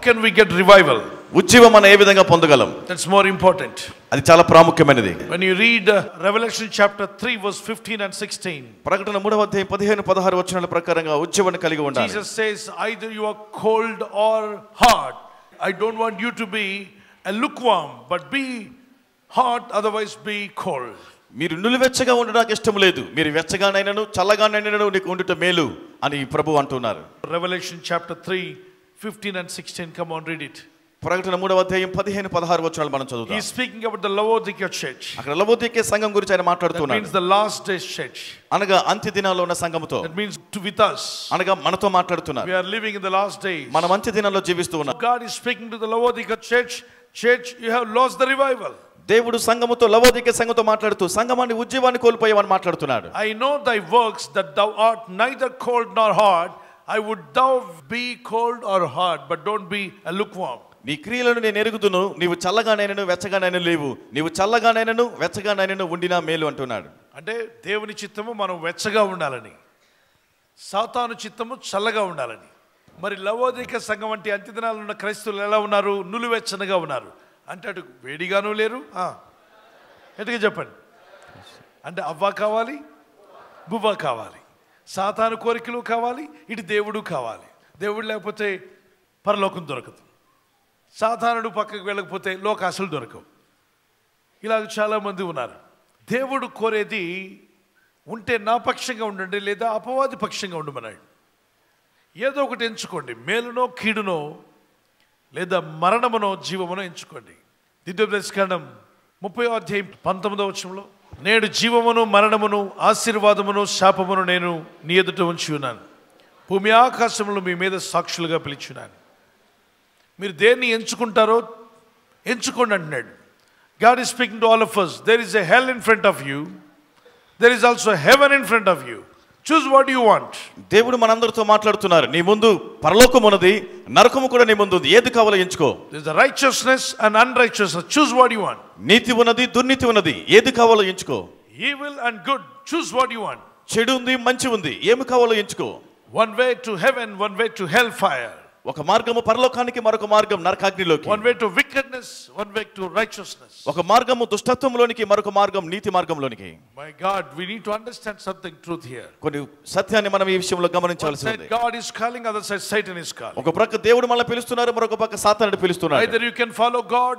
can we get revival? ఉజ్జీవం మనం ఏ విధంగా పొందగలం? That's more important. అది చాలా ప్రాముఖ్యమైనది. When you read Revelation chapter 3 verse 15 and 16. ప్రకటన 3వ అధ్యాయం 15 16 వచనాల ప్రకారంగా ఉజ్జీవాన్ని కలిగి ఉండాలి. Jesus says either you are cold or hot. I don't want you to be a lukewarm, but be hot, otherwise be cold. మీరు నులివెచ్చగా ఉండడానికి ఇష్టం లేదు, మీరు వెచ్చగానైనను చల్లగానైనను నీకు ఉండుట మేలు అని ప్రభువు అంటున్నారు. Revelation chapter 3 15 and 16. Come on, read it. ప్రకటన 3వ అధ్యాయం 15 16 వచనాలు మనం చదువుదాం. He is speaking about the Laodikia church. అక్కడ లవోదికే సంఘం గురించి ఆయన మాట్లాడుతున్నారు. That means the last days church. అనగా అంత్య దినాల్లో ఉన్న సంఘముతో. That means with us. అనగా మనతో మాట్లాడుతున్నారు. We are living in the last days. మనం అంత్య దినాల్లో జీవిస్తూ ఉన్నాం. God is speaking to the Laodikia church. Church, you have lost the revival. దేవుడు సంఘముతో లవోదికే సంఘంతో మాట్లాడుతూ సంఘమాన్ని ఉజ్జీవాన్ని కోల్పోయావని మాట్లాడుతున్నాడు. I know thy works that thou art neither cold nor hot. I would thou be cold or hot, but don't be a lukewarm. నీ క్రియలను నేను ఎరుగుదును, నీవు చల్లగానైనను వెచ్చగానైనను లేవు, నీవు చల్లగానైనను వెచ్చగానైనను ఉండినా మేలు అంటున్నాడు. అంటే దేవుని చిత్తము మనం వెచ్చగా ఉండాలని, సాతాను చిత్తము చల్లగా ఉండాలని. మరి లవోదిక సంఘం అంటే అంత్యదినాల్లో ఉన్న క్రైస్తవులు ఎలా ఉన్నారు? నులివెచ్చనగా ఉన్నారు. అంటే అటు వేడిగాను లేరు, ఎటుగా చెప్పండి. అంటే అవ్వ కావాలి, బువ్వ కావాలి, సాతాను కోరికలు కావాలి, ఇటు దేవుడు కావాలి. దేవుడు లేకపోతే పరలోకం దొరకదు, సాతానుడు పక్కకు వెళ్ళకపోతే లోకాశలు దొరకవు. ఇలాగ చాలామంది ఉన్నారు. దేవుడు కోరేది ఉంటే నా పక్షంగా ఉండండి, లేదా అపవాది పక్షంగా ఉండమన్నాడు. ఏదో ఒకటి ఎంచుకోండి, మేలునో కీడునో, లేదా మరణమునో జీవమునో ఎంచుకోండి. ద్వితీయోపదేశకాండం 30వ అధ్యాయం 19వ వచనంలో, నేడు జీవమును మరణమును ఆశీర్వాదమును శాపమును నేను నీ ఎదుట ఉంచి ఉన్నాను, భూమి ఆకాశములు మీ మీద సాక్షులుగా పిలిచున్నాను. మీరు దేన్ని ఎంచుకుంటారో ఎంచుకోండి అంటున్నాడు. God is speaking to all of us. There is a hell in front of you. There is also heaven in front of you. Choose what you want. దేవుడు మనందరితో మాట్లాడుతున్నారు. నీ ముందు పరలోకం ఉన్నది, నరకము కూడా నీ ముందు ఉంది. ఏది కావాలో ఎంచుకో. There is a righteousness and unrighteousness. Choose what you want. నీతి ఉన్నది, దుర్నీతి ఉన్నది. ఏది కావాలో ఎంచుకో. Evil and good. Choose what you want. చెడు ఉంది, మంచి ఉంది. ఏమి కావాలో ఎంచుకో. One way to heaven, one way to hellfire. ఒక మార్గము పరలోకానికి, మరొక మార్గం నరకాగ్నిలోకి. One way to wickedness, one way to righteousness. ఒక మార్గము దుష్టత్వంలోనికి, మరొక మార్గం నీతి మార్గంలోనికి. My God, we need to understand something truth here. కొన్ని సత్యాన్ని మనం ఈ విషయంలో గమనించాల్సి ఉంది. God is calling, other side Satan is calling. ఒక ప్రక్క దేవుడు మనల్ని పిలుస్తున్నారు, మరొక ప్రక్క సాతానుడు పిలుస్తున్నాడు. Either you can follow God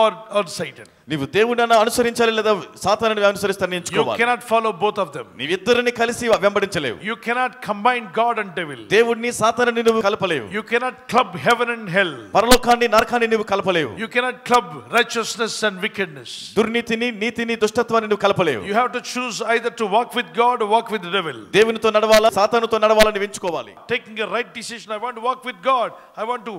or Satan. నీవు దేవుడిని అనుసరించాలి, లేదా సాతానుడిని అనుసరిస్తానని ఎంచుకోవాలి. You cannot follow both of them. నీవిద్దరిని కలిసి వెంబడించలేవు. You cannot combine God and devil. దేవుడిని సాతానుడిని నువ్వు కలపలేవు. You cannot club heaven and hell. పరలోకాన్ని నరకాన్ని నువ్వు కలపలేవు. You cannot club righteousness and wickedness. దుర్నీతిని, నీతిని, దుష్టత్వాన్ని నువ్వు కలపలేవు. You have to choose either to walk with God or walk with the devil. దేవునితో నడవాలా, సాతానుతో నడవాలని ఎంచుకోవాలి. Taking a right decision. I want to walk with God. I want to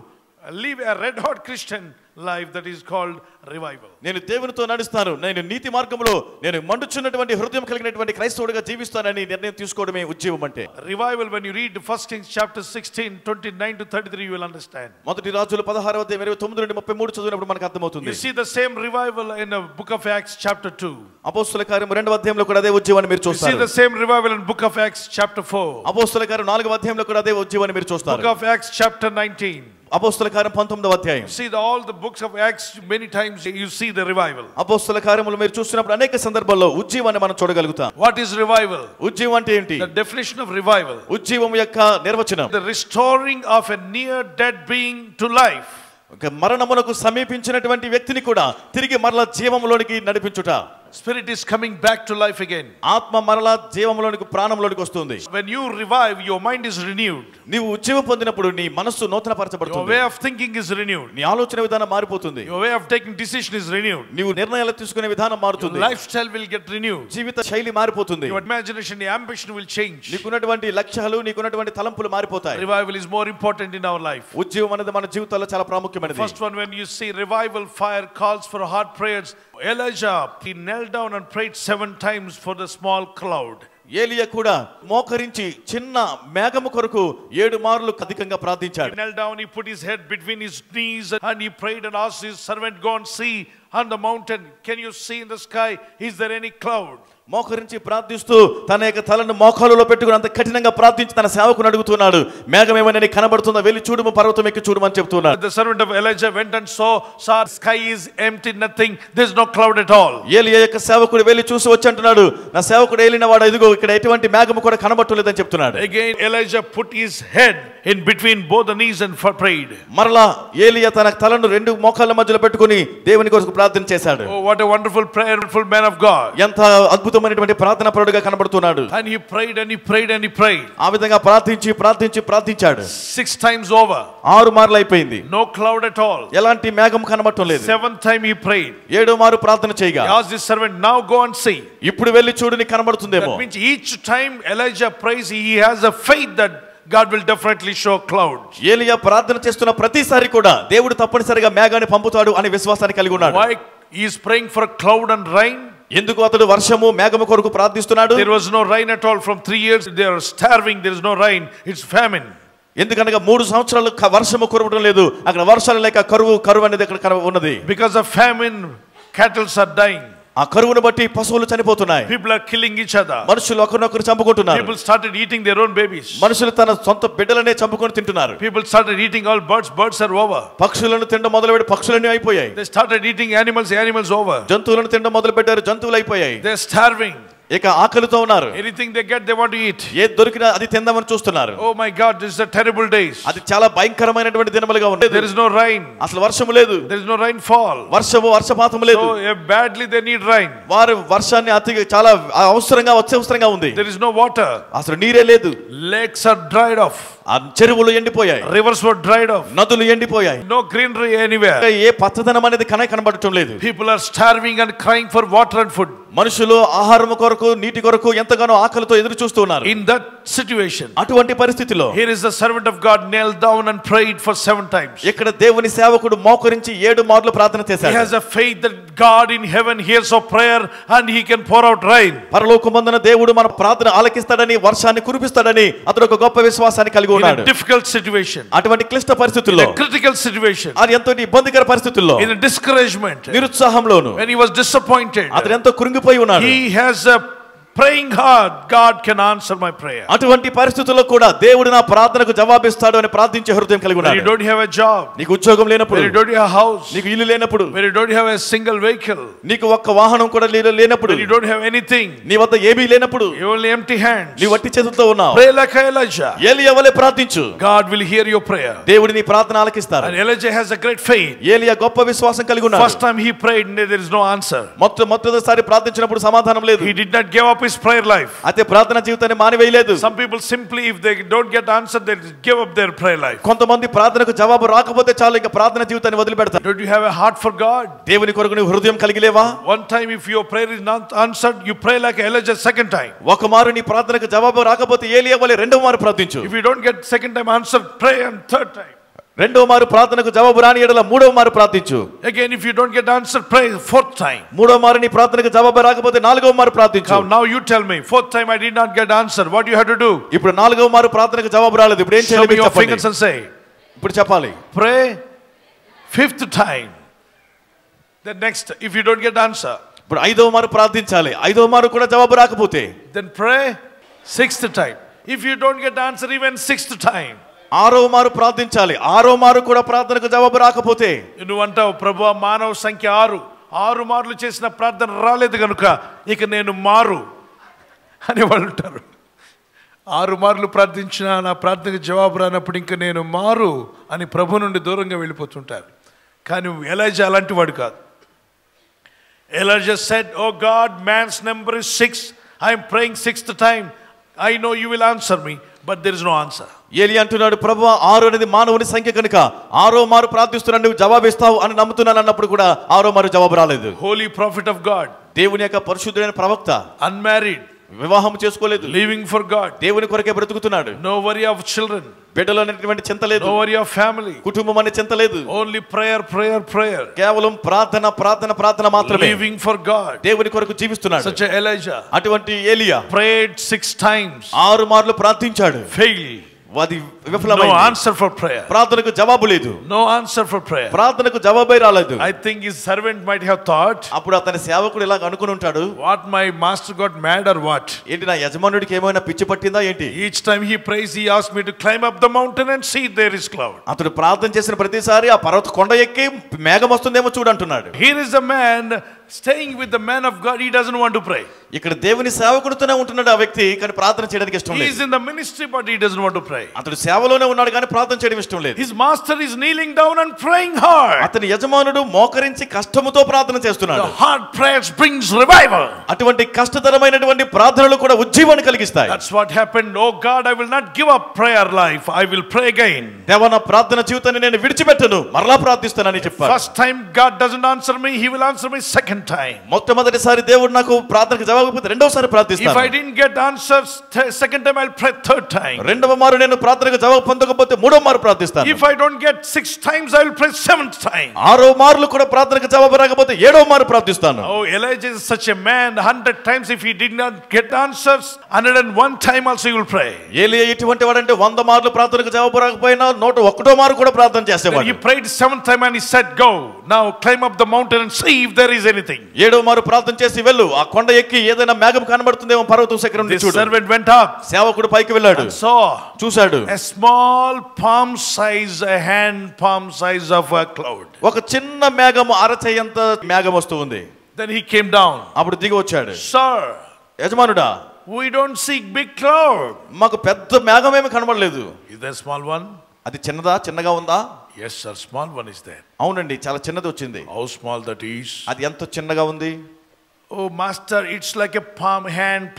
live a red hot Christian life, that is called revival. నేను దేవునితో నడుస్తాను, నేను నీతి మార్గంలో నేను మండుచున్నటువంటి హృదయం కలిగినటువంటి క్రైస్తవుడిగా జీవిస్తానని నిర్ణయం తీసుకోవడమే ఉజ్జీవం అంటే. Revival, when you read 1 Kings chapter 16 29 to 33, you will understand. మొదటి రాజుల 16వ అధ్యాయం 29 నుండి 33 చదివినప్పుడు మనకు అర్థమవుతుంది. You see the same revival in the book of Acts chapter 2. అపోస్తల కార్యం 2వ అధ్యాయంలో కూడా అదే ఉజ్జీవాన్ని మీరు చూస్తారు. You see the same revival in book of Acts chapter 4. అపోస్తల కార్యం 4వ అధ్యాయంలో కూడా అదే ఉజ్జీవాన్ని మీరు చూస్తారు. Book of Acts chapter 19. అపోస్తల కార్యం 19వ అధ్యాయం. See all the books of Acts, many times you see the revival. అపోస్తల కార్యములు మీరు చూస్తున్నప్పుడు అనేక సందర్భాల్లో ఉజ్జీవాన్ని మనం చూడగలుగుతాం. What is revival? ఉజ్జీవం అంటే ఏంటి? The definition of revival. ఉజ్జీవం యొక్క నిర్వచనం. The restoring of a near dead being to life. ఒక మరణమునకు సమీపించినటువంటి వ్యక్తిని కూడా తిరిగి మరలా జీవములోనికి నడిపించుట. Spirit is coming back to life again. ఆత్మ మరలా జీవములోనికి, ప్రాణంలోనికి వస్తుంది. When you revive, your mind is renewed. నీవు ఉజ్జీవం పొందినప్పుడు నీ మనస్సు నూతనపరచబడుతుంది. Your way of thinking is renewed. నీ ఆలోచన విధానం మారిపోతుంది. Your way of taking decision is renewed. నీవు నిర్ణయాలు తీసుకునే విధానం మారుతుంది. Your lifestyle will get renewed. జీవిత శైలి మారిపోతుంది. Your imagination, your ambition will change. నీకున్నటువంటి లక్ష్యాలు, నీకున్నటువంటి తలంపులు మారిపోతాయి. Revival is more important in our life. ఉజ్జీవం అనేది మన జీవితాల్లో చాలా ప్రాముఖ్యమైనది. First one, when you see revival fire calls for hard prayers, Elijah, he knelt down and prayed 7 times for the small cloud. ఏలియా కూడా మోకరించి చిన్న మేఘము కొరకు 7 మార్లు అధికంగా ప్రార్థించాడు. He knelt down, he put his head between his knees and he prayed and asked his servant, go and see on the mountain, can you see in the sky, is there any cloud? మోకరించి ప్రార్థిస్తూ తన యొక్క తలను మోకాలులో పెట్టుకుని అంత కఠినంగా ప్రార్థించి తన సేవకుని అడుగుతున్నాడు, మేఘం ఏమైనా నీకు కనబడుతుందా, వెళ్ళి చూడుము, పర్వతం ఎక్కి చూడమని చెప్తున్నాడు. The servant of Elijah went and saw sky is empty, nothing, there is no cloud at all. ఏలియా యొక్క సేవకుడు వెళ్ళి చూసి వచ్చి అంటున్నాడు, నా సేవకుడు ఏలిన వాడు ఇదిగో ఇక్కడ ఎటువంటి మేఘము కూడా కనబడలేదని చెప్తున్నాడు. Again Elijah put his head in between both the knees and prayed. మరలా ఏలియా తన తలను రెండు మోకాళ్ళ మధ్యలో పెట్టుకుని దేవుని కొరకు ప్రార్థన చేశాడు. Oh, what a wonderful prayerful man of God. ఎంత అద్భుతమైనటువంటి ప్రార్థనా పరుడుగా కనబడుతున్నాడు. And he prayed and he prayed and he prayed. ఆ విధంగా ప్రార్థించాడు. 6 times over. 6 మార్లు అయిపోయింది. No cloud at all. ఎలాంటి మేఘం కనబడటం లేదు. 7th time he prayed. 7వ మారు ప్రార్థన చేయగా, he asked his servant, now go and see. ఇప్పుడు వెళ్ళి చూడు, నీకు కనబడుతుందేమో. That means each time Elijah prays, he has a faith that God will definitely show cloud. ఏలియా ప్రార్థన చేస్తున్న ప్రతిసారి కూడా దేవుడు తప్పనిసరిగా మేఘాన్ని పంపుతాడు అనే విశ్వాసాన్ని కలిగి ఉన్నాడు. Why he is praying for cloud and rain? ఎందుకు అతడు వర్షము మేఘము కొరకు ప్రార్థిస్తున్నాడు? There was no rain at all from 3 years. They are starving. There is no rain. It's famine. ఎందుకనగా 3 సంవత్సరాలు వర్షము కురవడం లేదు. అక్కడ వర్షాలు లేక కరువు అనేది అక్కడ ఉన్నది. Because of famine, cattle are dying. ఆ కరువును బట్టి పశువులు చనిపోతున్నాయి. People are killing each other. మనుషులు ఒకరినొకరు చంపుకుంటున్నారు. People started eating their own babies. మనుషులు తన సొంత బిడ్డలనే చంపుకొని తింటున్నారు. People started eating all birds. Birds are over. పక్షులను తినడం మొదలుపెట్టి పక్షులన్నీ అయిపోయాయి. They started eating animals. Animals over. జంతువులను తినడం మొదలుపెట్టారు. జంతువులు అయిపోయాయి. They are starving. ఇక ఆకలితో ఉన్నారు. Anything they get, they want to eat. ఏ దొరికినా అది తిందామని చూస్తున్నారు. Oh my God, this is a terrible days. అది చాలా భయంకరమైనటువంటి దినములుగా ఉంది. There is no rain. అసలు వర్షము లేదు. There is no rainfall. వర్షపాతం లేదు. So badly they need rain. వారు వర్షాన్ని చాలా అవసరంగా ఉంది. There is no water. అసలు నీరే లేదు. Lakes are dried off. ఆ చెరువులు ఎండిపోయాయి. Rivers were dried off. నదులు ఎండిపోయాయి. No greenery anywhere. ఏ పచ్చదనం అనేది కనబడటం లేదు. People are starving and crying for water and food. మనుషులు ఆహారం కొరకు నీటి కొరకు ఎంతగానో ఆకలితో ఎదురు చూస్తున్నారు. In that situation, అటువంటి పరిస్థితిలో here is the servant of God knelt down and prayed for 7 times. ఇక్కడ దేవుని సేవకుడు మోకరించి 7 మార్లు ప్రార్థన చేశాడు. He has a faith that God in heaven hears our prayer and he can pour out rain. పరలోకమందున దేవుడు మన ప్రార్థన ఆలకిస్తాడని, వర్షాన్ని కురిపిస్తాడని అతడు ఒక గొప్ప విశ్వాసాన్ని కలిగి ఉన్నాడు. In a difficult situation, అటువంటి క్లిష్ట పరిస్థితుల్లో, in a critical situation, అది ఎంతో ఇబ్బందికర పరిస్థితుల్లో, in a discouragement, నిరుత్సాహంలోను, when he was disappointed, అతడు ఎంతో కృంగిపోయి ఉన్నాడు. he has a praying hard, God can answer my prayer. అటువంటి పరిస్థితుల్లో కూడా దేవుడు నా ప్రార్థనకు జవాబిస్తాడు అని ప్రార్థించే హృదయం కలిగి ఉన్నాడు. When you don't have a job, నీకు ఉద్యోగం లేనప్పుడు, when you don't have a house, నీకు ఇల్లు లేనప్పుడు, when you don't have a single vehicle, నీకు ఒక్క వాహనం కూడా లేనప్పుడు, when you don't have anything, నీ వద్ద ఏమీ లేనప్పుడు, you only empty hands, నీ వట్టి చేతులతో ఉన్నావు, pray like Elijah. ఏలియా వలె ప్రార్థించు, God will hear your prayer. దేవుడు నీ ప్రార్థన ఆలకిస్తాడు. And Elijah has a great faith. ఏలియా గొప్ప విశ్వాసం కలిగి ఉన్నాడు. First time he prayed, there is no answer. మొదటిసారి ప్రార్థించినప్పుడు సమాధానం లేదు. He did not give up his prayer life. అయితే ప్రార్థన జీవితాన్ని మానివేయలేదు. Some people simply, if they don't get answered, they give up their prayer life. కొంతమంది ప్రార్థనకు జవాబు రాకపోతే చాలు ఇక ప్రార్థన జీవితాన్ని వదిలిపెడతారు. Don't you have a heart for God? దేవుని కొరకు నీ హృదయం కలిగి లేవా? One time if your prayer is not answered, you pray like Elijah second time. ఒక మారు నీ ప్రార్థనకు జవాబు రాకపోతే ఏలియా వలె రెండవ మారు ప్రార్థించు. If you don't get second time answered, pray and third time. రెండవ మారు ప్రార్థనకు జవాబు రాని ఎడల మూడవ మారు ప్రార్థించు. Again if you don't get answered, pray fourth time. మూడవ మారు నీ ప్రార్థనకు జవాబు రాకపోతే నాలుగవ మారు ప్రార్థించు. Now you tell me, fourth time I did not get answered, what you have to do? ఇప్పుడు నాలుగవ మారు ప్రార్థనకు జవాబు రాలేదు, ఇప్పుడు ఏం చేయాలి? Show me your fingers and say. ఇప్పుడు చెప్పాలి. Pray fifth time. Then next, if you don't get answer, ఇప్పుడు ఐదవ మారు ప్రార్థించాలి. ఐదవ మారు కూడా జవాబు రాకపోతే then pray sixth time. If you don't get answer even sixth time, ఆరవ మారు ప్రార్థించాలి. ఆరవ మారు కూడా ప్రార్థనకు జవాబు రాకపోతే నువ్వు అంటావు, ప్రభువా మానవ సంఖ్య 6 మార్లు చేసిన ప్రార్థన రాలేదు కనుక ఇక నేను మారు అని వాళ్ళు అంటారు. 6 మార్లు ప్రార్థించినా నా ప్రార్థనకు జవాబు రానప్పుడు ఇంక నేను మారు అని ప్రభు నుండి దూరంగా వెళ్ళిపోతుంటారు. కానీ ఎలీషా అలాంటి వాడు కాదు. Elijah said, oh God, man's number is 6. I am praying 6th time. I know you will answer me, but there is no answer. ఏలియా అంటున్నాడు, ప్రభువా 6 అనేది మానవుని సంఖ్య కనుక 6వ మారు ప్రార్థిస్తున్నాను, నువ్వు జవాబిస్తావు అని నమ్ముతున్నాను అన్నప్పుడు కూడా 6వ మారు జవాబు రాలేదు. Holy prophet of God, దేవుని యొక్క పరిశుద్ధుడైన ప్రవక్త, unmarried, వివాహం చేసుకోలేదు, living for God, దేవుని కొరకే బ్రతుకుతున్నాడు. no worry of children, బిడ్డలు అనేటువంటి చింత లేదు, no worry of family, కుటుంబం అనే చింత లేదు, only prayer, prayer, prayer, కేవలం ప్రార్థన ప్రార్థన ప్రార్థన మాత్రమే, living for God. దేవుని కొరకు జీవిస్తున్నాడు. Such a Elijah అటువంటి ఏలియా prayed 6 times, 6 మార్లు ప్రార్థించాడు, failed. అది No విఫలమైంది. answer for prayer. ప్రార్థనకు జవాబు లేదు. No answer for prayer. ప్రార్థనకు జవాబే రాలేదు. I think his servant might have thought, అప్పుడు అతని సేవకుడు ఇలా అనుకుని ఉంటాడు, what, my master got mad or what? ఏంటి నా యజమానుడికి ఏమైనా పిచ్చి పట్టిందా ఏంటి? Each time he prays, he asked me to climb up the mountain and see there is cloud. అతడు ప్రార్థన చేసిన ప్రతిసారి ఆ పర్వత కొండ ఎక్కి మేఘం వస్తుందేమో చూడంటున్నాడు. Here is a man staying with the man of God. He doesn't want to pray. ఇక్కడ దేవుని సేవకుడితోనే ఉంటున్నాడు ఆ వ్యక్తి, కానీ ప్రార్థన చేయడానికి ఇష్టం He లేదు. is in the ministry, but he doesn't want to pray. అతడు సేవలోనే ఉన్నాడు కానీ ప్రార్థన చేయడం ఇష్టం లేదు. His master is kneeling down and praying hard. అతని యజమానుడు మోకరించి కష్టముతో ప్రార్థన చేస్తున్నాడు. The hard prayers brings revival. అటువంటి కష్టతరమైనటువంటి ప్రార్థనలు కూడా ఉజ్జీవాన్ని కలిగిస్తాయి. That's what happened. Oh God, I will not give up prayer life. I will pray again. దేవా నా ప్రార్థన జీవితాన్ని నేను విడిచిపెట్టను, మరలా ప్రార్థిస్తానని చెప్పాడు. First time God doesn't answer me, he will answer me second time. మొట్టమొదటిసారి దేవుడు నాకు ప్రార్థనకు జవాబు ఇవ్వకపోతే రెండోసారి If ప్రార్థిస్తాను. I didn't get answers second time, I'll pray third time. రెండవ మారు నేను ప్రార్థనకు జవాబు పొందకపోతే మూడో మారు ప్రార్థిస్తాను. If I don't get 6 times, I will pray 7th time. ఆరో మార్లు కూడా ప్రార్థనకు జవాబు రాకపోతే ఏడో మారు ప్రార్థిస్తాను. Oh, Elijah is such a man. 100 times if he did not get answers, 101 time also he will pray. ఏలియా ఎటువంటి వాడంటే 100 మార్లు ప్రార్థనకు జవాబు రాకపోయినా 101వ మారు కూడా ప్రార్థన Then he చేసేవాడు. prayed 7th time and he said, go now climb up the mountain and see if there is anything. ఏడో మారు ప్రార్థన చేసి వెళ్ళు, ఆ కొండ ఎక్కి ఏదైనా మేఘం కనబడుతుందేమో పర్వతం శిఖరం This చూడు. servant went up సేవకుడు పైకి వెళ్ళాడు, and saw చూశాడు. a small palm size, a hand palm size of a cloud. ఒక చిన్న మేఘం అరచేయంత మేఘం వస్తూ ఉంది. Then he came down. అప్పుడు దిగి వచ్చాడు. Sir, యజమానుడా, we don't see big cloud. మాకు పెద్ద మేఘం ఏమీ కనబడలేదు. Is there a small one? అది చిన్నగా ఉందా? Yes sir, small one is there. అవునండి, చాలా చిన్నది వచ్చింది. How small that is? అది ఎంత చిన్నగా ఉంది? Oh master, it's like a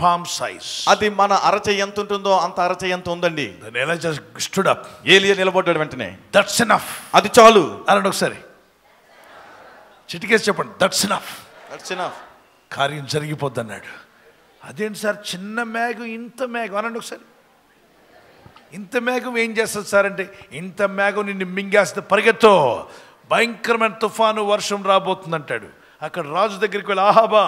palm size. అది మన అరచేయి ఎంత ఉంటుందో అంత అరచేయి ఎంత ఉందండి. Then Elijah stood up. ఏలియా నిలబడ్డాడు వెంటనే. That's enough. అది చాలు అనండి ఒకసారి, చిటికేసి చెప్పండి, దట్స్ ఎనఫ్. That's enough. కార్యం జరిగిపోద్ది అన్నాడు. అదేంటి సార్, చిన్న మేఘం ఇంత మేఘం అనండి ఒకసారి. ఇంత మేఘం ఏం చేస్తుంది సార్ అంటే, ఇంత మేఘం నిన్ను మింగేస్తే పరిగెత్తో, భయంకరమైన తుఫాను వర్షం రాబోతుంది అంటాడు. అక్కడ రాజు దగ్గరికి వెళ్ళి, ఆహాబా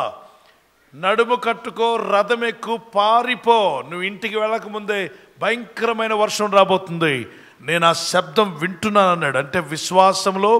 నడుము కట్టుకో, రథం ఎక్కు, పారిపో, నువ్వు ఇంటికి వెళ్ళకముందే భయంకరమైన వర్షం రాబోతుంది, నేను ఆ శబ్దం వింటున్నాను అన్నాడు. అంటే విశ్వాసంలో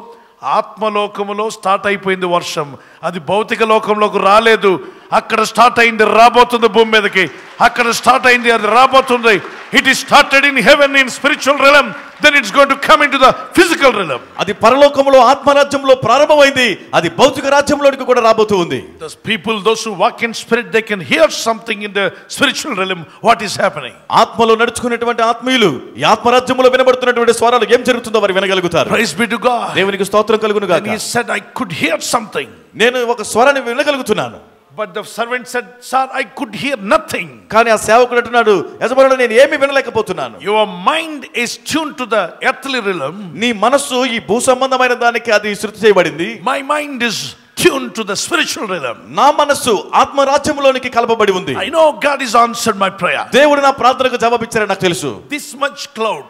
ఆత్మలోకములో స్టార్ట్ అయిపోయింది వర్షం, అది భౌతిక లోకంలోకి రాలేదు. అక్కడ స్టార్ట్ అయింది, రాబోతుంది భూమి మీదకి. అక్కడ స్టార్ట్ అయింది, అది రాబోతుంది. It is started in heaven in spiritual realm, then it's going to come into the physical realm. అది పరలోకంలో ఆత్మరాజ్యంలో ప్రారంభమైంది, అది భౌతిక రాజ్యంలోనికి కూడా రాబోతూ ఉంది. Those people, those who walk in spirit, they can hear something in the spiritual realm, what is happening. ఆత్మలో నడుచుకునేటువంటి ఆత్మీయులు ఈ ఆత్మరాజ్యంలో వినబడుతున్నటువంటి స్వరాలు ఏం జరుగుతుందో వారు వినగలుగుతారు. Praise be to God. దేవునికి స్తోత్రం కలుగును గాక. And he said, I could hear something. నేను ఒక స్వరాన్ని వినగలుగుతున్నాను. But the servant said, sir, I could hear nothing. కానీ ఆ సేవకుడు అంటున్నాడు, యజమానుడు నేను ఏమీ వినలేకపోతున్నాను. Your mind is tuned to the earthly realm. నీ మనస్సు ఈ భూ సంబంధమైన దానికి అది శృతి చేయబడింది. My mind is tuned to the spiritual realm. నా మనస్సు ఆత్మరాజ్యంలోనికి కలపబడి ఉంది. I know God has answered my prayer. దేవుడు నా ప్రార్థనకు జవాబిచ్చారని నాకు తెలుసు. This much cloud.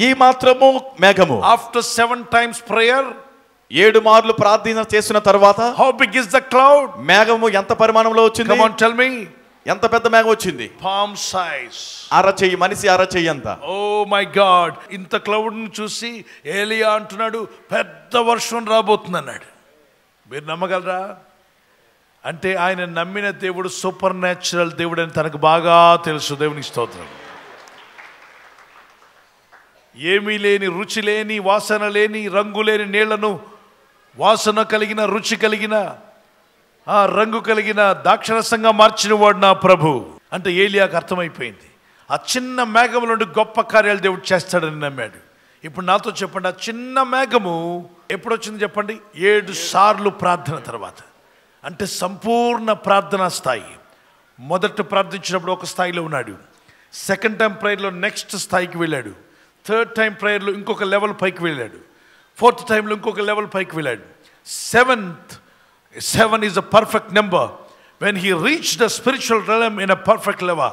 ఈ మాత్రము మేఘము. After 7 times prayer, 7 మార్లు ప్రార్థన చేసిన తర్వాత how big is the cloud? మేఘము ఎంత పరిమాణంలో వచ్చింది? Come on, tell me. ఎంత పెద్ద మేఘం వచ్చింది? Palm size. అరచేయి, మనిషి అరచేయి అంత. Oh my God, ఇంత క్లౌడ్ ని చూసి ఏలియా అంటున్నాడు, పెద్ద వర్షం రాబోతుంది అన్నాడు. మీరు నమ్మగలరా? అంటే ఆయన నమ్మిన దేవుడు సూపర్ న్యాచురల్ దేవుడు అని తనకు బాగా తెలుసు. దేవునికి స్తోత్రం. ఏమీ లేని, రుచి లేని, వాసన లేని, రంగు లేని నీళ్లను వాసన కలిగిన, రుచి కలిగిన, ఆ రంగు కలిగిన ద్రాక్షరసంగా మార్చిన వాడు నా ప్రభు. అంటే ఏలియాకు అర్థమైపోయింది, ఆ చిన్న మేఘము నుండి గొప్ప కార్యాలు దేవుడు చేస్తాడని నమ్మాడు. ఇప్పుడు నాతో చెప్పండి, ఆ చిన్న మేఘము ఎప్పుడు వచ్చింది చెప్పండి? 7 సార్లు ప్రార్థన తర్వాత. అంటే సంపూర్ణ ప్రార్థనా స్థాయి. మొదట ప్రార్థించినప్పుడు ఒక స్థాయిలో ఉన్నాడు, సెకండ్ టైం ప్రేయర్లో నెక్స్ట్ స్థాయికి వెళ్ళాడు, థర్డ్ టైం ప్రేయర్లో ఇంకొక లెవెల్ పైకి వెళ్ళాడు, ఫోర్త్ టైంలో ఇంకొక లెవెల్ పైకి వెళ్ళాడు. 7 is a perfect number. When he reached the spiritual realm in a perfect level,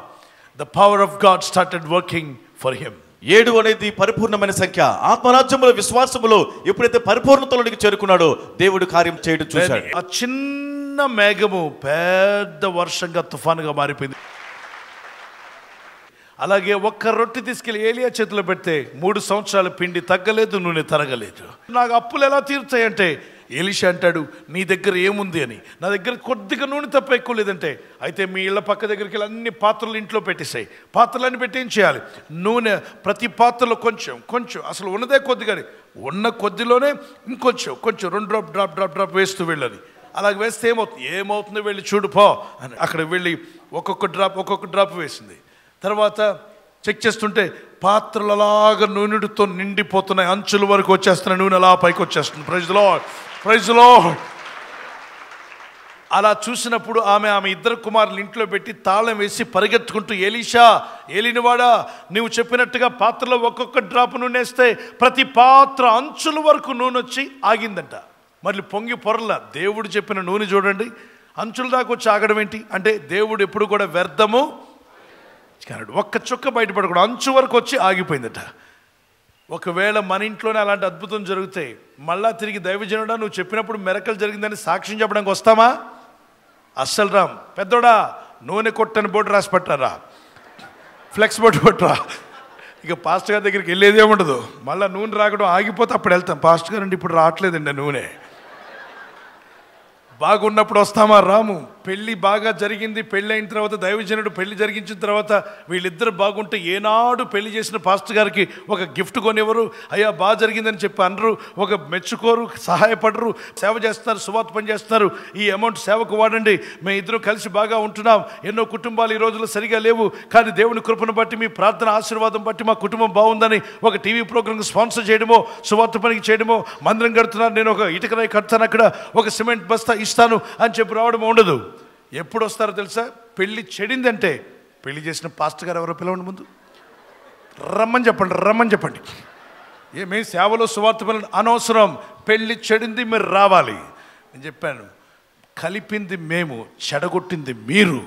the power of God started working for him. 7 అనేది పరిపూర్ణమైన సంఖ్య. ఆత్మరాజ్యంలో, విశ్వాసములో ఎప్పుడైతే పరిపూర్ణతలోనికి చేరుకున్నాడో దేవుడు కార్యం చేయడం చూశాడు. ఆ చిన్న మేఘము పెద్ద వర్షంగా, తుఫానుగా మారిపోయింది. అలాగే ఒక్క రొట్టె తీసుకెళ్లి ఏలియా చేతిలో పెడితే 3 సంవత్సరాల పిండి తగ్గలేదు, నూనె తరగలేదు. నాకు అప్పులు ఎలా తీరుతాయంటే ఎలీషా అంటాడు, నీ దగ్గర ఏముంది అని. నా దగ్గర కొద్దిగా నూనె తప్ప ఎక్కువ లేదంటే, అయితే మీ ఇళ్ళ పక్క దగ్గరికి వెళ్ళి అన్ని పాత్రలు ఇంట్లో పెట్టేసాయి. పాత్రలన్నీ పెట్టి ఏం చేయాలి? నూనె ప్రతి పాత్రలో కొంచెం కొంచెం, అసలు ఉన్నదే కొద్దిగానే, ఉన్న కొద్దిలోనే ఇంకొంచెం కొంచెం 2 డ్రాప్ వేస్తూ వెళ్ళని. అలాగ వేస్తే ఏమవుతుందో వెళ్ళి చూడు పో అని. అక్కడ వెళ్ళి ఒక్కొక్క డ్రాప్ వేసింది. తర్వాత చెక్ చేస్తుంటే పాత్రలు అలాగా నూనెతో నిండిపోతున్నాయి, అంచుల వరకు వచ్చేస్తున్నాయి, నూనె అలా పైకి వచ్చేస్తుంది. Praise lord. అలా చూసినప్పుడు ఆమె 2 కుమారులు ఇంట్లో పెట్టి తాళం వేసి పరిగెత్తుకుంటూ, ఎలీషా, ఏలినవాడా, నువ్వు చెప్పినట్టుగా పాత్రలో ఒక్కొక్క డ్రాప్ నూనె వేస్తే ప్రతి పాత్ర అంచుల వరకు నూనె వచ్చి ఆగిందంట. మళ్ళీ పొంగి పొరల. దేవుడు చెప్పిన నూనె చూడండి, అంచుల దాకా వచ్చి ఆగడం ఏంటి అంటే, దేవుడు ఎప్పుడు కూడా వ్యర్థము కాదు, ఒక్క చుక్క బయటపడకూడదు, అంచు వరకు వచ్చి ఆగిపోయిందట. ఒకవేళ మన ఇంట్లోనే అలాంటి అద్భుతం జరిగితే మళ్ళా తిరిగి దైవజనుడా నువ్వు చెప్పినప్పుడు మెరకలు జరిగిందని సాక్ష్యం చెప్పడానికి వస్తామా? అస్సలు రామ్. పెద్దోడా, నూనె కొట్టని బోర్డు రాసి పెట్టారా, ఫ్లెక్స్ బోర్డు కొట్టరా. ఇక పాస్టర్ గారి దగ్గరికి వెళ్ళేదే ఉండదు. మళ్ళీ నూనె రాకడం ఆగిపోతే అప్పుడు వెళ్తాం. పాస్టర్ గారు అండి ఇప్పుడు రావట్లేదండి నూనె. బాగున్నప్పుడు వస్తామా? రాము. పెళ్ళి బాగా జరిగింది, పెళ్ళి అయిన తర్వాత దైవజనుడు పెళ్లి జరిగించిన తర్వాత వీళ్ళిద్దరు బాగుంటే ఏనాడు పెళ్లి చేసిన పాస్టర్ గారికి ఒక గిఫ్ట్ కొనివ్వరు, అయ్యా బాగా జరిగిందని చెప్పి అనరు, ఒక మెచ్చుకోరు, సహాయపడరు. సేవ చేస్తున్నారు, సువార్త పని చేస్తున్నారు, ఈ అమౌంట్ సేవకు వాడండి, మేము ఇద్దరు కలిసి బాగా ఉంటున్నాం, ఎన్నో కుటుంబాలు ఈ రోజుల్లో సరిగా లేవు, కానీ దేవుని కృపను బట్టి మీ ప్రార్థన ఆశీర్వాదం బట్టి మా కుటుంబం బాగుందని ఒక టీవీ ప్రోగ్రామ్కి స్పాన్సర్ చేయడమో, సువార్త పనికి చేయడమో, మందిరం కడుతున్నాను, నేను ఒక ఇటుకరాయి కడతాను, అక్కడ ఒక సిమెంట్ బస్తా ఇస్తాను అని చెప్పి రావడం ఉండదు. ఎప్పుడు వస్తారో తెలుసా? పెళ్ళి చెడిందంటే, పెళ్లి చేసిన పాస్టర్ గారు ఎవరో పిలవండి, ముందు రమ్మని చెప్పండి. మేము సేవలో సువార్త పనులు అనవసరం, పెళ్ళి చెడింది, మీరు రావాలి. నేను చెప్పాను, కలిపింది మేము, చెడగొట్టింది మీరు.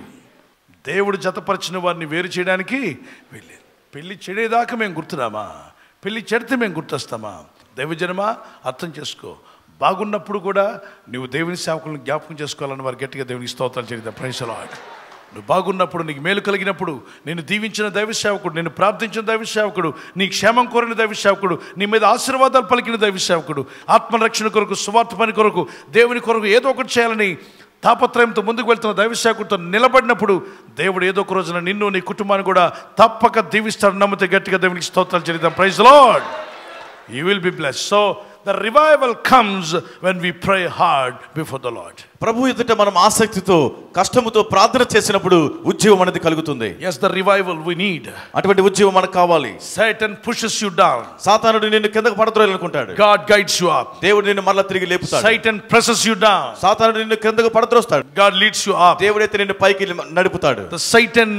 దేవుడు జతపరిచిన వారిని వేరు చేయడానికి వెళ్ళేది. పెళ్ళి చెడేదాకా మేము గుర్తున్నామా? పెళ్ళి చెడితే మేము గుర్తొస్తామా? దైవజనమా, అర్థం చేసుకో. బాగున్నప్పుడు కూడా నువ్వు దేవుని సేవకులను జ్ఞాపకం చేసుకోవాలని వారు గట్టిగా దేవునికి స్తోత్రాలు చేద్దాం. Praise the lord. నువ్వు బాగున్నప్పుడు, నీకు మేలు కలిగినప్పుడు, నేను దీవించిన దైవ సేవకుడు, నేను ప్రార్థించిన దైవ సేవకుడు, నీ క్షేమం కోరిన దైవ సేవకుడు, నీ మీద ఆశీర్వాదాలు పలికిన దైవ సేవకుడు, ఆత్మరక్షణ కొరకు, సువార్త పని కొరకు, దేవుని కొరకు ఏదో ఒకటి చేయాలని తాపత్రయంతో ముందుకు వెళ్తున్న దైవ సేవకుడితో నిలబడినప్పుడు దేవుడు ఏదో ఒక రోజున నిన్ను, నీ కుటుంబాన్ని కూడా తప్పక దీవిస్తాడు. నమ్మితే గట్టిగా దేవునికి స్తోత్రాలు చేద్దాం. Praise the lord. You will be blessed. So the revival comes when we pray hard before the Lord. ప్రభు ఎదుట మనం ఆసక్తితో, కష్టముతో ప్రార్థన చేసినప్పుడు ఉజ్జీవం అనేది కలుగుతుంది. Yes, the revival we need. అటువంటి ఉజ్జీవం మనకు కావాలి. Satan pushes you down. సాతానుడు నిన్ను కిందకు పడద్రోయాలనుకుంటాడు. God guides you up. దేవుడు నిన్ను మరలా తిరిగి లేపుతాడు. Satan presses you down. సాతానుడు నిన్ను కిందకు పడద్రోస్తాడు. God leads you up. దేవుడైతే నిన్ను పైకి నడుపుతాడు. The Satan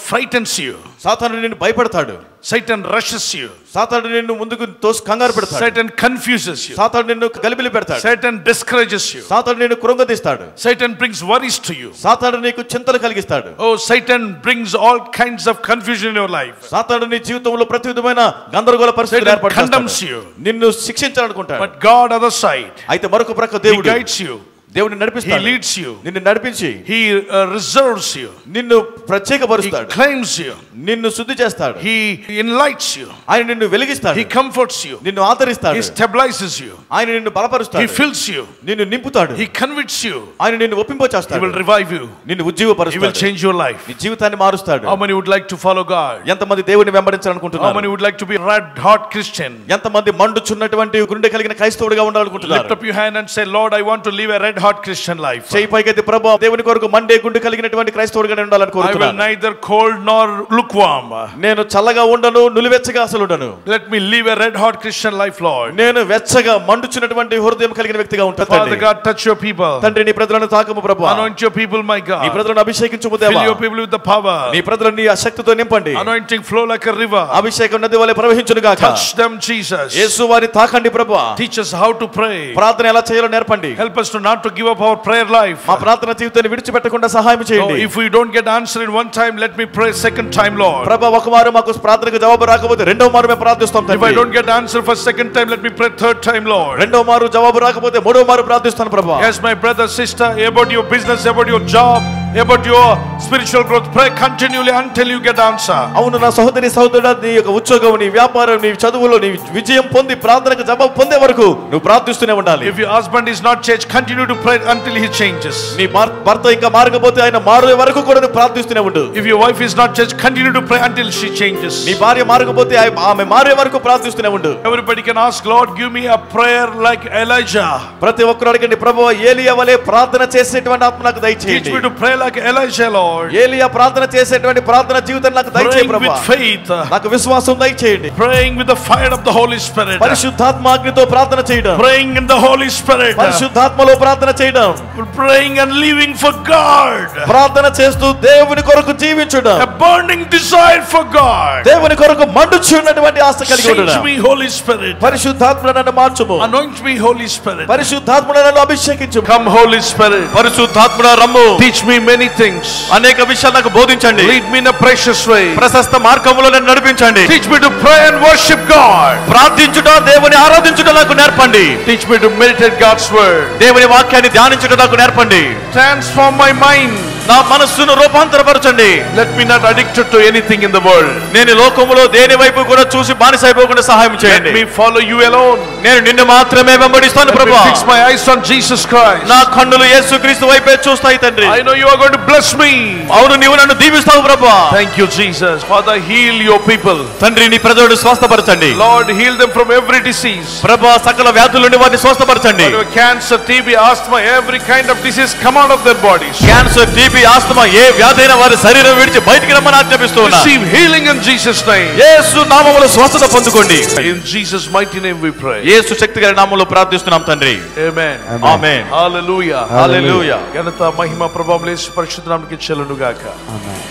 frightens you. సాతానుడు నిన్ను భయపెడతాడు. Satan rushes you. సాతానుడు నిన్ను ముందుకు తోసి కంగారు పెడతాడు. Satan confuses you. సాతానుడు నిన్ను గలిబిలి పెడతాడు. Satan discourages you. సాతానుడు నిన్ను కృంగదీస్తాడు. Satan brings worries to you. సాతానుడు నీకు చింతలు కలిగిస్తాడు. Oh, Satan brings all kinds of confusion in your life. సాతానుడు నీ జీవితంలో ప్రతి విధమైన గందరగోళ పరిస్థితులు ఏర్పాటు చేస్తాడు. condemns you. నిన్ను శిక్షించాలనుకుంటాడు. But God other side. అయితే మరొక ప్రక్క దేవుడు guides you. దేవుని నడిపిస్తాడు. He leads you. నిన్ను నడిపించి He reserves you. నిన్ను ప్రత్యేకపరుస్తాడు. He claims you. నిన్ను శుద్ధి చేస్తాడు. He enlightens you. ఆయన నిన్ను వెలిగిస్తాడు. He comforts you. నిన్ను ఆదరిస్తాడు. He stabilizes you. ఆయన నిన్ను బలపరుస్తాడు. He fills you. నిన్ను నింపుతాడు. He convicts you. ఆయన నిన్ను ఒప్పింపచేస్తాడు. He will revive you. నిన్ను ఉజ్జీవపరుస్తాడు. He will change your life. నీ జీవితాన్ని మారుస్తాడు. How many would like to follow God? ఎంతమంది దేవుని వెంబడించాలనుకుంటున్నారు? How many would like to be red hot Christian? ఎంతమంది మండుచున్నటువంటి గుండె కలిగిన క్రైస్తవుడిగా ఉండాలనుకుంటున్నారు? Lift up your hand and say, Lord, I want to live a red hot Christian life. చేయి పైకెత్తి, ప్రభువా దేవుని కొరకు మండే గుండె కలిగినటువంటి క్రైస్తవుడిగా ఉండాలని I will కోరుతున్నాను. neither cold nor lukewarm. నేను చల్లగా ఉండను, నులివెచ్చగా అసలు ఉండను. Let me live a red hot Christian life, Lord. నేను వెచ్చగా మండుచున్నటువంటి హృదయం కలిగిన వ్యక్తిగా ఉంటాను. Father God, touch your people. తండ్రి నీ ప్రజలను తాకము ప్రభువా. Anoint your people, my God. నీ ప్రజలను అభిషేకించుము దేవా. Fill your people with the power. నీ ప్రజలను నీ శక్తితో నింపండి. Anointing flow like a river. అభిషేకం నది వలె ప్రవహించును గాక. Touch them, Jesus. యేసు వారిని తాకండి ప్రభువా. Teach us how to pray. ప్రార్థన ఎలా చేయాలో నేర్పండి. Help us to not to to give up our prayer life. మా ప్రార్థన జీవితాన్ని విడిచిపెట్టకుండా సహాయం చేయండి. If we don't get answer in one time, let me pray second time, Lord. ప్రభువా ఒకమారు మాకు ప్రార్థనకు జవాబు రాకపోతే రెండో మారు మేము ప్రార్థిస్తాం If I don't get answer for second time, let me pray third time, Lord. రెండో మారు జవాబు రాకపోతే మూడో మారు ప్రార్థిస్తాను ప్రభువా. Yes, my brother, sister, about your business, about your job, about your spiritual growth, pray continually until you get answer. అవును నా సహోదరి సహోదరుడా, నీ యొక్క ఉద్యోగం, నీ వ్యాపారం, నీ చదువులో నీ విజయం పొంది ప్రార్థనకు జవాబు పొందే వరకు నువ్వు ప్రార్థిస్తూనే ఉండాలి. If your husband is not changed, continue to pray until he changes. నీ భర్త ఇంకా మారకపోతే ఆయన మారే వరకు కూడా నువ్వు ప్రార్థిస్తూనే ఉండు. If your wife is not changed, continue to pray until she changes. నీ భార్య మారకపోతే ఆమె మారే వరకు ప్రార్థిస్తూనే ఉండు. Everybody can ask, Lord, give me a prayer like Elijah. ప్రతి ఒక్కరు అడగండి, ప్రభువా ఏలియా వలె ప్రార్థన చేసేటువంటి ఆత్మ నాకు దయచేయండి. Teach me to pray like Elijah, Lord. ఏలియా ప్రార్థన చేసేటువంటి ప్రార్థన జీవితం నాకు దయచేయండి ప్రభువా. Praying with faith. నాకు విశ్వాసం దయచేయండి. Praying with the fire of the Holy Spirit. పరిశుద్ధాత్మ అగ్నితో ప్రార్థన చేయడం. Praying in the Holy Spirit. పరిశుద్ధాత్మలో ప్రార్థన చేయడం. Praying and living for God. ప్రార్థన చేస్తూ దేవుని కొరకు జీవించడం. A burning desire for God. దేవుని కొరకు మండుచున్నటువంటి ఆశ కలిగి ఉండడం. Change me, Holy Spirit. పరిశుద్ధాత్మ నన్ను మార్చుము. Anoint me, Holy Spirit. పరిశుద్ధాత్మ నన్ను అభిషేకించు. Come, Holy Spirit. పరిశుద్ధాత్మ రమ్ము. Teach me many things. అనేక విషయాలు నాకు బోధించండి. Lead me in a precious way. ప్రశస్త మార్గములో నన్ను నడిపించండి. Teach me to pray and worship God. ప్రార్థించుట, దేవుని ఆరాధించుట నాకు నేర్పండి. Teach me to meditate God's word. దేవుని వాక్యాన్ని ధ్యానించుట నాకు నేర్పండి. Transform my mind. నా మనస్సును రూపాంతరపరచండి. Let me not addicted to anything in the world. నేను లోకములో దేని వైపు కూడా చూసి బానిస అయిపోకుండా సహాయం చేయండి. Let me follow you alone. నేను నిన్ను మాత్రమే వెంబడిస్తాను ప్రభువా. Fix my eyes on Jesus Christ. నా కన్నులు యేసుక్రీస్తు వైపే చూస్తాయి తండ్రి. I know you are going to bless me. అవును నీవు నన్ను దీవిస్తావు ప్రభువా. Thank you Jesus. Father, heal your people. తండ్రి నీ ప్రజలను స్వస్థపరచండి. Lord, heal them from every disease. ప్రభువా సకల వ్యాధుల నుండి వారిని స్వస్థపరచండి. Cancer, TB, asthma, every kind of disease come out of their bodies. Cancer, TB, asthma ఏ వ్యాధైన వారి శరీరం విడిచి బయటికి రమ్మని ఆజ్ఞాపిస్తూ ఉన్నా. Receive healing in Jesus name. యేసు నామములో స్వస్థత పొందుకోండి. In Jesus mighty name we pray. యేసు శక్తిగల నామములో ప్రార్థిస్తున్నాం తండ్రి. Amen. ఆమేన్. Hallelujah. హల్లెలూయా. ఘనత మహిమ ప్రభావం యేసు పరిశుద్ధ నామమునకు చెల్లును గాక. ఆమేన్.